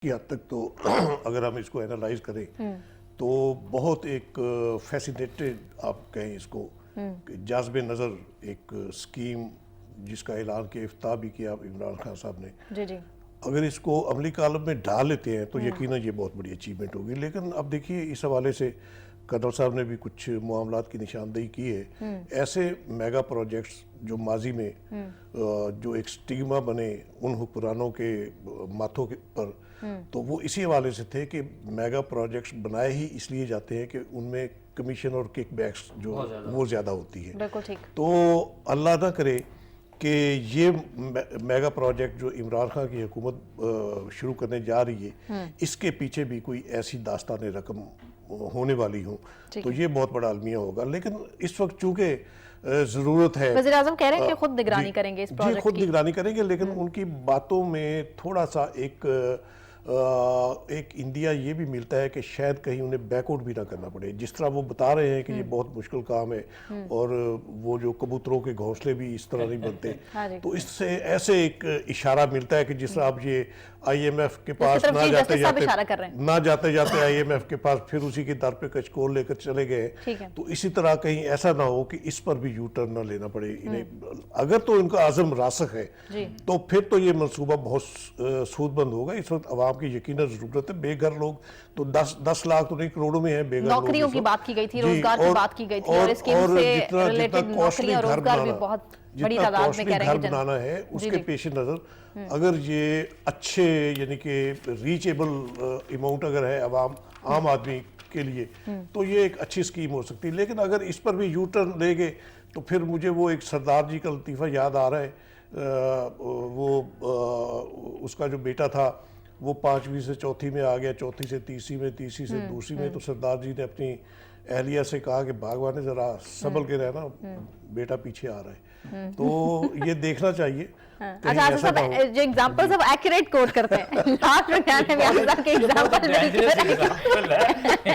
کی حد تک تو اگر ہم اس کو اینالائز کریں تو بہت ایک فیسینیٹڈ آپ کہیں اس کو جاذب نظر ایک اسکیم جس کا اعلان کے افتتاح بھی کیا عمران خان صاحب نے. جی جی اگر اس کو عملی کالم میں ڈال لیتے ہیں تو یقیناً یہ بہت بڑی اچیومنٹ ہوگی. لیکن اب دیکھیے اس حوالے سے کرنل صاحب نے بھی کچھ معاملات کی نشاندہی کی ہے. ایسے میگا پروجیکٹس جو ماضی میں جو ایک سٹیگما بنے ان حکمرانوں کے ماتھوں پر، تو وہ اسی حوالے سے تھے کہ میگا پروجیکٹس بنائے ہی اس لیے جاتے ہیں کہ ان میں کمیشن اور کک بیکس جو وہ زیادہ ہوتی ہے. بالکل ٹھیک. تو اللہ نہ کرے کہ یہ میگا پروجیکٹ جو عمران خان کی حکومت شروع کرنے جا رہی ہے اس کے پیچھے بھی کوئی ایسی داستان رقم ہونے والی ہوں تو یہ بہت بڑا المیہ ہوگا. لیکن اس وقت چونکہ ضرورت ہے، وزیر اعظم کہہ رہے ہیں کہ خود نگرانی کریں گے اس پروجیکٹ کی. خود نگرانی کریں گے، لیکن ان کی باتوں میں تھوڑا سا ایک انڈیا یہ بھی ملتا ہے کہ شاید کہیں انہیں بیک آؤٹ بھی نہ کرنا پڑے. جس طرح وہ بتا رہے ہیں کہ یہ بہت مشکل کام ہے اور وہ جو کبوتروں کے گھونسلے بھی اس طرح نہیں بنتے، تو اس سے ایسے ایک اشارہ ملتا ہے کہ جس طرح اب یہ آئی ایم ایف کے پاس نہ جاتے جاتے آئی ایم ایف کے پاس پھر اسی کے در پہ کچکول لے کر چلے گئے. تو اسی طرح کہیں ایسا نہ ہو کہ اس پر بھی یو ٹرن نہ لینا پڑے انہیں. اگر تو ان کا عزم راسخ ہے تو پھر تو یہ منصوبہ بہت سود بند ہوگا. اس وقت عوام کی یقیناً ضرورت ہے. بے گھر لوگ تو 10 لاکھ تو نہیں کروڑوں میں ہیں بے گھر لوگ. نوکریوں کی بات کی گئی تھی، روزگار کی بات کی گئی تھی، اور اسکیم سے ریلیٹڈ نوکریاں اور روزگار بھی بہت بڑی تعداد میں کہہ رہے ہیں گھر بنانا ہے. اس کے پیش نظر اگر یہ اچھے یعنی کہ ریچیبل اماؤنٹ اگر ہے عام آدمی کے لیے تو یہ ایک اچھی اسکیم ہو سکتی ہے. لیکن اگر اس پر بھی یو ٹرن لے گے تو پھر مجھے وہ ایک سردار جی کا لطیفہ یاد آ رہا ہے. وہ اس کا جو بیٹا تھا وہ 5ویں سے 4تھی میں آ گیا، 4تھی سے 3ری میں، 3ری سے 2ری میں. تو سردار جی نے اپنی اہلیہ سے کہا کہ بھاگوانے ذرا سنبھل کے رہنا، بیٹا پیچھے آ رہا ہے. تو یہ دیکھنا چاہیے. اچھا صاحب جو ایگزامپلز اب ایکوریٹ کوٹ کرتے ہیں، لاسٹ میں کہنے میں صاحب کے ایگزامپل نہیں